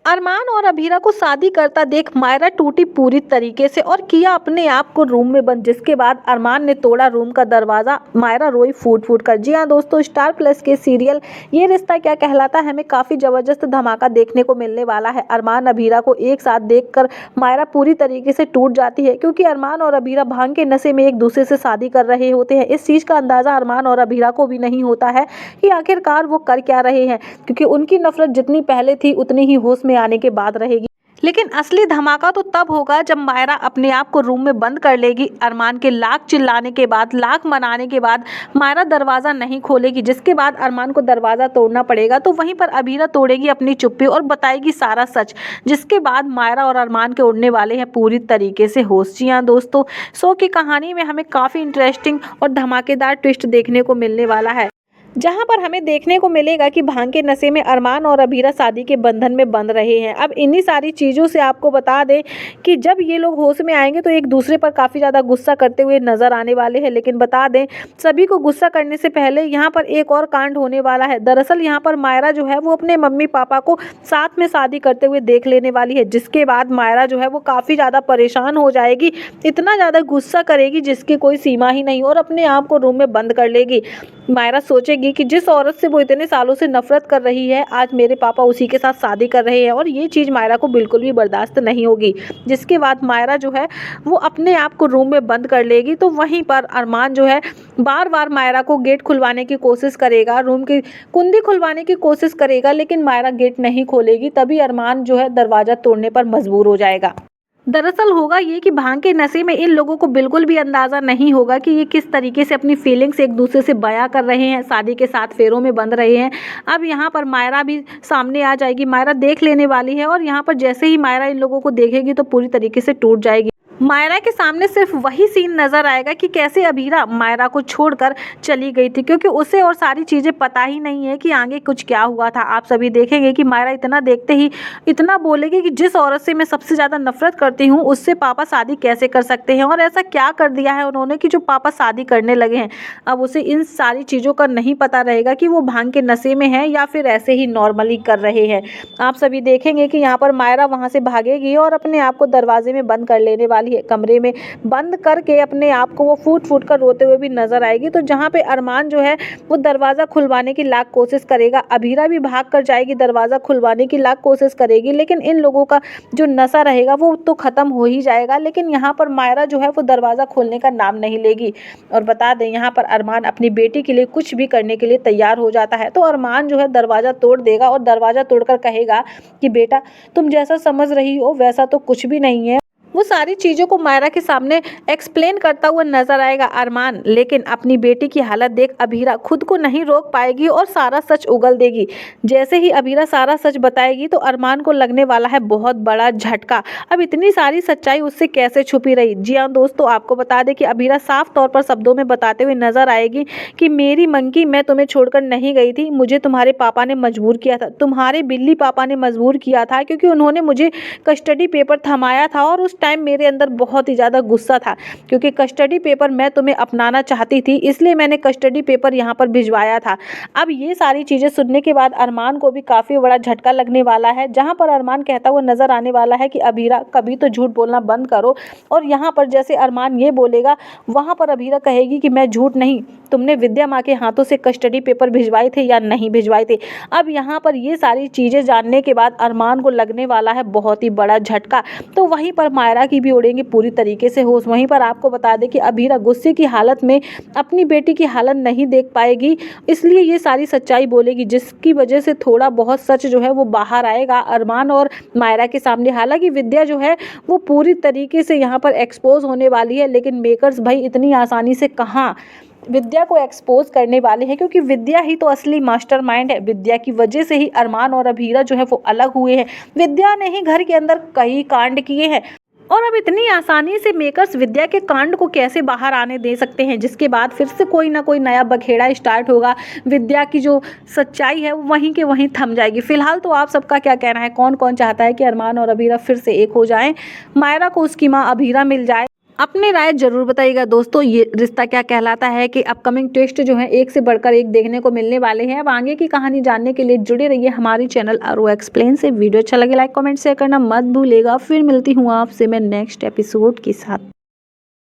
अरमान और अभीरा को शादी करता देख मायरा टूटी पूरी तरीके से और किया अपने आप को रूम में बंद, जिसके बाद अरमान ने तोड़ा रूम का दरवाजा। मायरा रोई फूट फूट कर। जी हाँ दोस्तों, स्टार प्लस के सीरियल ये रिश्ता क्या कहलाता है हमें काफी जबरदस्त धमाका देखने को मिलने वाला है। अरमान अभीरा को एक साथ देखकर मायरा पूरी तरीके से टूट जाती है, क्योंकि अरमान और अभीरा भांग के नशे में एक दूसरे से शादी कर रहे होते हैं। इस चीज का अंदाजा अरमान और अभीरा को भी नहीं होता है कि आखिरकार वो कर क्या रहे हैं, क्योंकि उनकी नफरत जितनी पहले थी उतनी ही होश में आने के बाद रहेगी। लेकिन असली धमाका तो तब होगा जब मायरा अपने आप को रूम में बंद कर लेगी। अरमान के लाख चिल्लाने के बाद, लाख मनाने के बाद मायरा दरवाजा नहीं खोलेगी, जिसके बाद अरमान को दरवाजा तोड़ना पड़ेगा। तो वहीं पर अभीरा तोड़ेगी अपनी चुप्पी और बताएगी सारा सच, जिसके बाद मायरा और अरमान के उड़ने वाले हैं पूरी तरीके से होश। जी हाँ दोस्तों, शो की कहानी में हमें काफी इंटरेस्टिंग और धमाकेदार ट्विस्ट देखने को मिलने वाला है, जहां पर हमें देखने को मिलेगा कि भांग के नशे में अरमान और अभीरा शादी के बंधन में बंध रहे हैं। अब इन्हीं सारी चीज़ों से आपको बता दें कि जब ये लोग होश में आएंगे तो एक दूसरे पर काफ़ी ज़्यादा गुस्सा करते हुए नजर आने वाले हैं। लेकिन बता दें सभी को गुस्सा करने से पहले यहाँ पर एक और कांड होने वाला है। दरअसल यहाँ पर मायरा जो है वो अपने मम्मी पापा को साथ में शादी करते हुए देख लेने वाली है, जिसके बाद मायरा जो है वो काफ़ी ज़्यादा परेशान हो जाएगी, इतना ज़्यादा गुस्सा करेगी जिसकी कोई सीमा ही नहीं, और अपने आप को रूम में बंद कर लेगी। मायरा सोचेगी कि जिस औरत से वो इतने सालों से नफरत कर रही है, आज मेरे पापा उसी के साथ शादी कर रहे हैं, और ये चीज़ मायरा को बिल्कुल भी बर्दाश्त नहीं होगी। जिसके बाद मायरा जो है वो अपने आप को रूम में बंद कर लेगी। तो वहीं पर अरमान जो है बार बार मायरा को गेट खुलवाने की कोशिश करेगा, रूम की कुंडी खुलवाने की कोशिश करेगा, लेकिन मायरा गेट नहीं खोलेगी। तभी अरमान जो है दरवाज़ा तोड़ने पर मजबूर हो जाएगा। दरअसल होगा ये कि भांग के नशे में इन लोगों को बिल्कुल भी अंदाजा नहीं होगा कि ये किस तरीके से अपनी फीलिंग्स एक दूसरे से बयां कर रहे हैं, शादी के साथ फेरों में बंध रहे हैं। अब यहाँ पर मायरा भी सामने आ जाएगी, मायरा देख लेने वाली है, और यहाँ पर जैसे ही मायरा इन लोगों को देखेगी तो पूरी तरीके से टूट जाएगी। मायरा के सामने सिर्फ वही सीन नजर आएगा कि कैसे अभीरा मायरा को छोड़कर चली गई थी, क्योंकि उसे और सारी चीजें पता ही नहीं है कि आगे कुछ क्या हुआ था। आप सभी देखेंगे कि मायरा इतना देखते ही इतना बोलेगी कि जिस औरत से मैं सबसे ज्यादा नफरत करती हूँ उससे पापा शादी कैसे कर सकते हैं, और ऐसा क्या कर दिया है उन्होंने कि जो पापा शादी करने लगे हैं। अब उसे इन सारी चीजों का नहीं पता रहेगा कि वो भांग के नशे में है या फिर ऐसे ही नॉर्मली कर रहे हैं। आप सभी देखेंगे कि यहाँ पर मायरा वहां से भागेगी और अपने आप को दरवाजे में बंद कर लेने वाली है, कमरे में बंद करके अपने आप को वो फूट फूट कर रोते हुए भी नजर आएगी। तो जहाँ पे अरमान जो है वो दरवाजा खुलवाने की लाख कोशिश करेगा, अभीरा भी भाग कर जाएगी, दरवाजा खुलवाने की लाख कोशिश करेगी, लेकिन इन लोगों का जो नशा रहेगा वो तो खत्म हो ही जाएगा। लेकिन यहाँ पर मायरा जो है वो दरवाजा खोलने का नाम नहीं लेगी। और बता दें यहाँ पर अरमान अपनी बेटी के लिए कुछ भी करने के लिए तैयार हो जाता है। तो अरमान जो है दरवाजा तोड़ देगा और दरवाजा तोड़कर कहेगा कि बेटा तुम जैसा समझ रही हो वैसा तो कुछ भी नहीं है। वो सारी चीज़ों को मायरा के सामने एक्सप्लेन करता हुआ नजर आएगा अरमान, लेकिन अपनी बेटी की हालत देख अभीरा खुद को नहीं रोक पाएगी और सारा सच उगल देगी। जैसे ही अभीरा सारा सच बताएगी तो अरमान को लगने वाला है बहुत बड़ा झटका। अब इतनी सारी सच्चाई उससे कैसे छुपी रही। जी हाँ दोस्तों, आपको बता दें कि अभीरा साफ तौर पर शब्दों में बताते हुए नजर आएगी कि मेरी मंकी, मैं तुम्हें छोड़कर नहीं गई थी, मुझे तुम्हारे पापा ने मजबूर किया था, तुम्हारे बिल्ली पापा ने मजबूर किया था, क्योंकि उन्होंने मुझे कस्टडी पेपर थमाया था और उस टाइम मेरे अंदर बहुत ही ज़्यादा गुस्सा था, क्योंकि कस्टडी पेपर मैं तुम्हें अपनाना चाहती थी, इसलिए मैंने कस्टडी पेपर यहाँ पर भिजवाया था। अब ये सारी चीज़ें सुनने के बाद अरमान को भी काफ़ी बड़ा झटका लगने वाला है, जहाँ पर अरमान कहता हुआ नजर आने वाला है कि अभीरा कभी तो झूठ बोलना बंद करो। और यहाँ पर जैसे अरमान ये बोलेगा वहाँ पर अभीरा कहेगी कि मैं झूठ नहीं, तुमने विद्या माँ के हाथों से कस्टडी पेपर भिजवाए थे या नहीं भिजवाए थे। अब यहाँ पर ये सारी चीज़ें जानने के बाद अरमान को लगने वाला है बहुत ही बड़ा झटका। तो वहीं पर मायरा की भी उड़ेंगे पूरी तरीके से होश। वहीं पर आपको बता दें कि अभीरा गुस्से की हालत में अपनी बेटी की हालत नहीं देख पाएगी, इसलिए ये सारी सच्चाई बोलेगी, जिसकी वजह से थोड़ा बहुत सच जो है वो बाहर आएगा अरमान और मायरा के सामने। हालांकि विद्या जो है वो पूरी तरीके से यहाँ पर एक्सपोज होने वाली है, लेकिन मेकर्स भाई इतनी आसानी से कहाँ विद्या को एक्सपोज करने वाले हैं, क्योंकि विद्या ही तो असली मास्टरमाइंड है। विद्या की वजह से ही अरमान और अभीरा जो है वो अलग हुए हैं। विद्या ने ही घर के अंदर कई कांड किए हैं, और अब इतनी आसानी से मेकर्स विद्या के कांड को कैसे बाहर आने दे सकते हैं, जिसके बाद फिर से कोई ना कोई नया बखेड़ा स्टार्ट होगा। विद्या की जो सच्चाई है वो वहीं के वहीं थम जाएगी। फिलहाल तो आप सबका क्या कहना है, कौन कौन चाहता है कि अरमान और अभीरा फिर से एक हो जाएं, मायरा को उसकी माँ अभीरा मिल जाए, अपनी राय जरूर बताइएगा दोस्तों, ये रिश्ता क्या कहलाता है कि अपकमिंग ट्विस्ट जो है एक से बढ़कर एक देखने को मिलने वाले हैं। अब आगे की कहानी जानने के लिए जुड़े रहिए हमारी चैनल आरओ एक्सप्लेन से। वीडियो अच्छा लगे लाइक कमेंट शेयर करना मत भूलेगा। फिर मिलती हूँ आपसे मैं नेक्स्ट एपिसोड के साथ।